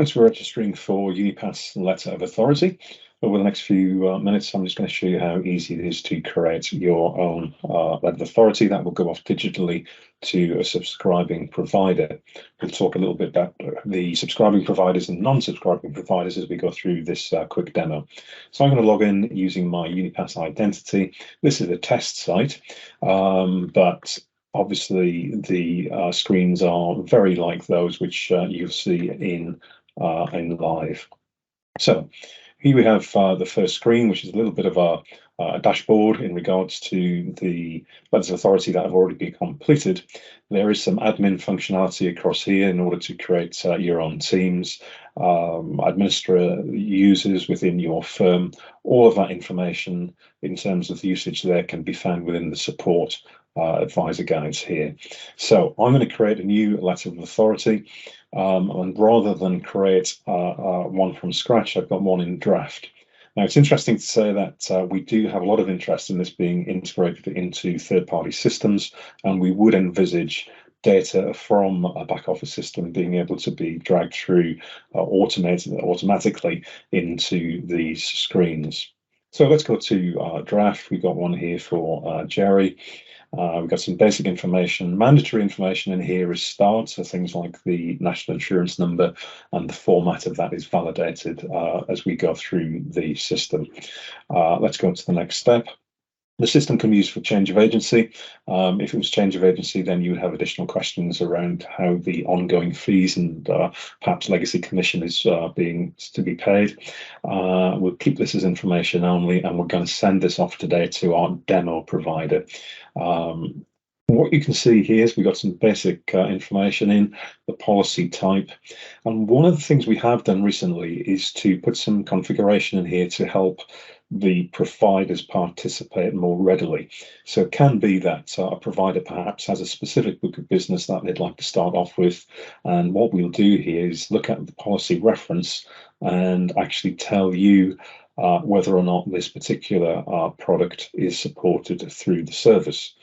Thanks for registering for Unipass Letter of Authority. Over the next few minutes, I'm just going to show you how easy it is to create your own letter of authority that will go off digitally to a subscribing provider. We'll talk a little bit about the subscribing providers and non-subscribing providers as we go through this quick demo. So I'm going to log in using my Unipass identity. This is a test site, but obviously the screens are very like those which you'll see in live. So here we have the first screen, which is a little bit of a dashboard in regards to the letters of authority that have already been completed. There is some admin functionality across here in order to create your own teams, administer users within your firm. All of that information in terms of the usage there can be found within the support advisor guides here. So I'm going to create a new letter of authority, and rather than create one from scratch, I've got one in draft. Now, it's interesting to say that we do have a lot of interest in this being integrated into third-party systems, and we would envisage data from a back office system being able to be dragged through automatically into these screens. So let's go to draft. We've got one here for Jerry. We've got some basic information. Mandatory information in here is start, so things like the national insurance number, and the format of that is validated as we go through the system. Let's go to the next step. The system can be used for change of agency. If it was change of agency, then you would have additional questions around how the ongoing fees and perhaps legacy commission is being to be paid. We'll keep this as information only, and we're going to send this off today to our demo provider. What you can see here is we've got some basic information in the policy type. And one of the things we have done recently is to put some configuration in here to help the providers participate more readily. So it can be that a provider perhaps has a specific book of business that they'd like to start off with. And what we'll do here is look at the policy reference and actually tell you whether or not this particular product is supported through the service.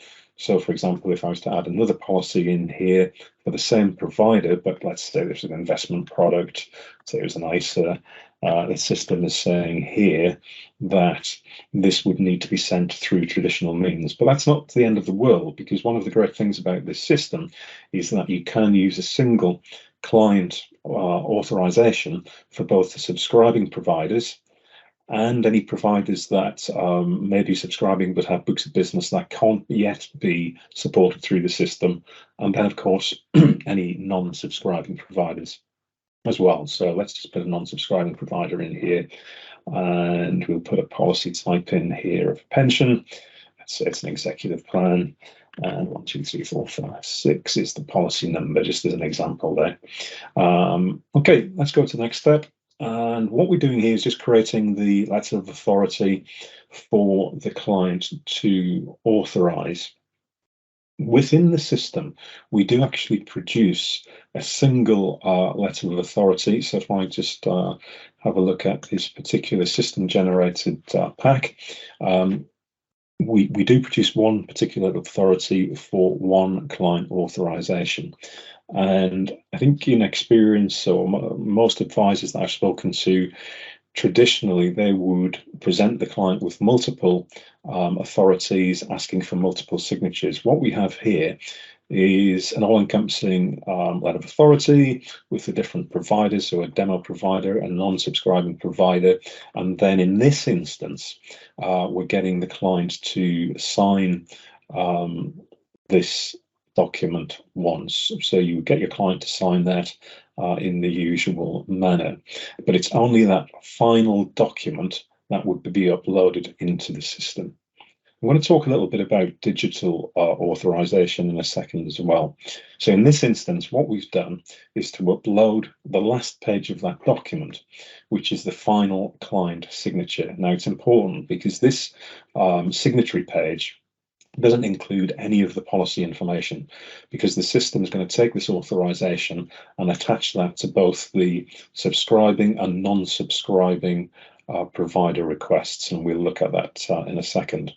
So, for example, if I was to add another policy in here for the same provider, but let's say there's an investment product, say it was an ISA, the system is saying here that this would need to be sent through traditional means. But that's not the end of the world, because one of the great things about this system is that you can use a single client authorization for both the subscribing providers and any providers that may be subscribing but have books of business that can't yet be supported through the system, and then of course any non-subscribing providers as well. So let's just put a non-subscribing provider in here, and we'll put a policy type in here of pension. Let's say it's an executive plan, and 1, 2, 3, 4, 5, 6 is the policy number, just as an example there. Okay, let's go to the next step. And what we're doing here is just creating the letter of authority for the client to authorize. Within the system, we do actually produce a single letter of authority. So if I just have a look at this particular system-generated pack, we do produce one particular authority for one client authorization. And I think in experience, or most advisors that I've spoken to, traditionally they would present the client with multiple authorities asking for multiple signatures. What we have here is an all-encompassing letter of authority with the different providers, so a demo provider, a non-subscribing provider, and then in this instance we're getting the client to sign this document once. So you get your client to sign that in the usual manner, but it's only that final document that would be uploaded into the system. I'm going to talk a little bit about digital authorization in a second as well. So in this instance, what we've done is to upload the last page of that document, which is the final client signature. Now, it's important because this signatory page doesn't include any of the policy information, because the system is going to take this authorization and attach that to both the subscribing and non-subscribing provider requests, and we'll look at that in a second.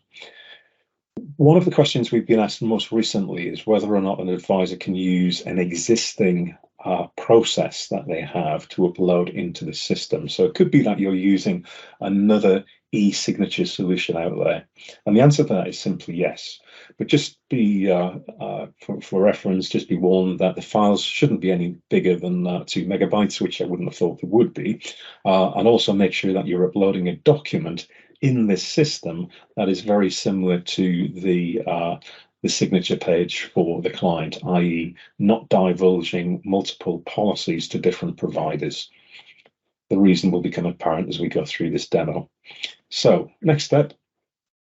One of the questions we've been asked most recently is whether or not an advisor can use an existing process that they have to upload into the system. So it could be that you're using another e-signature solution out there. And the answer to that is simply yes. But just be, for reference, just be warned that the files shouldn't be any bigger than 2 megabytes, which I wouldn't have thought they would be. And also make sure that you're uploading a document in this system that is very similar to the signature page for the client, i.e. not divulging multiple policies to different providers. The reason will become apparent as we go through this demo. So next step,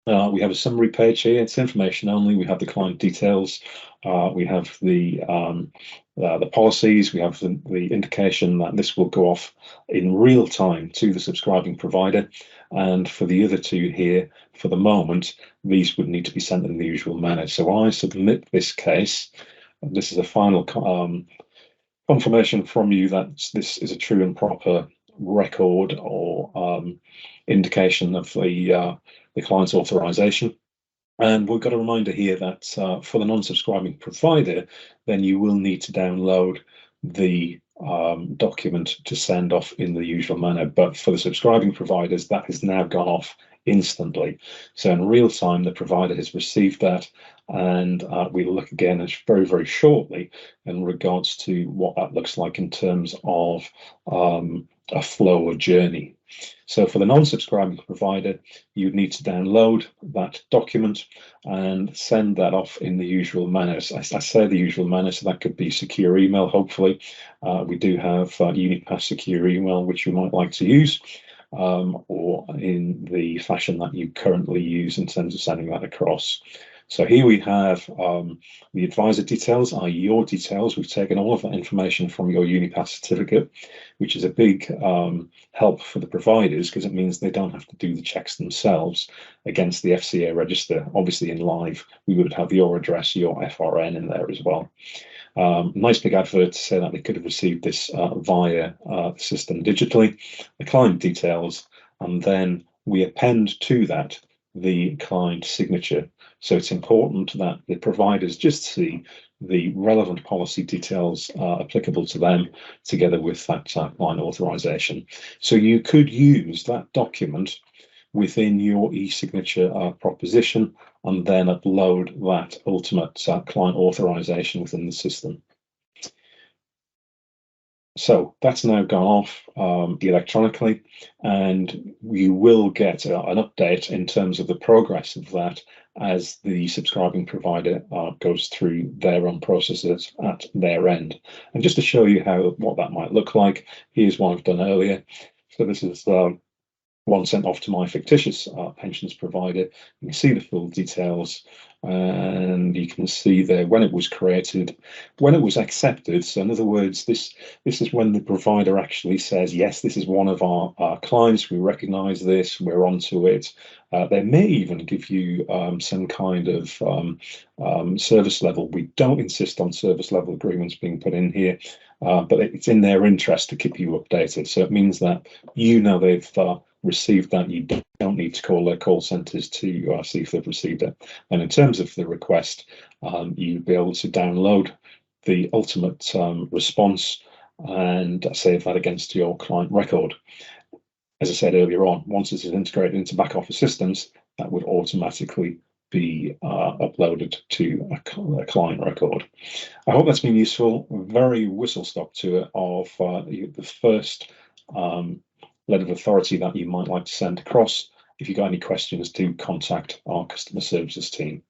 we have a summary page here. It's information only. We have the client details. We have the policies. We have the indication that this will go off in real time to the subscribing provider. And for the other two here, for the moment, these would need to be sent in the usual manner. So I submit this case. This is a final confirmation from you that this is a true and proper record or indication of the client's authorization. And we've got a reminder here that for the non-subscribing provider, then you will need to download the document to send off in the usual manner. But for the subscribing providers, that has now gone off instantly. So in real time, the provider has received that, and we'll look again very, very shortly in regards to what that looks like in terms of a flow or journey. So for the non-subscribing provider, you'd need to download that document and send that off in the usual manner. I say the usual manner, so that could be secure email, hopefully. We do have Unipass secure email, which you might like to use, or in the fashion that you currently use in terms of sending that across. So here we have the advisor details, i.e. your details. We've taken all of that information from your Unipass certificate, which is a big help for the providers because it means they don't have to do the checks themselves against the FCA register. Obviously in live, we would have your address, your FRN in there as well. Nice big advert to say that they could have received this via the system digitally, the client details, and then we append to that the client signature. So it's important that the providers just see the relevant policy details applicable to them together with that client authorization. So you could use that document within your e-signature proposition and then upload that ultimate client authorization within the system. So that's now gone off electronically, and you will get an update in terms of the progress of that as the subscribing provider goes through their own processes at their end. And just to show you what that might look like, here's one I've done earlier. So this is one sent off to my fictitious pensions provider. You can see the full details, and you can see there when it was created, when it was accepted. So in other words, this is when the provider actually says, yes, this is one of our clients, we recognize this, we're onto it. They may even give you some kind of service level. We don't insist on service level agreements being put in here, but it's in their interest to keep you updated. So it means that they've received that. You don't need to call their call centers to see if they've received it. And in terms of the request, you'll be able to download the ultimate response and save that against your client record. As I said earlier on, once this is integrated into back office systems, that would automatically be uploaded to a client record. I hope that's been useful. Very whistle-stop tour of the first letter of authority that you might like to send across. If you've got any questions, do contact our customer services team.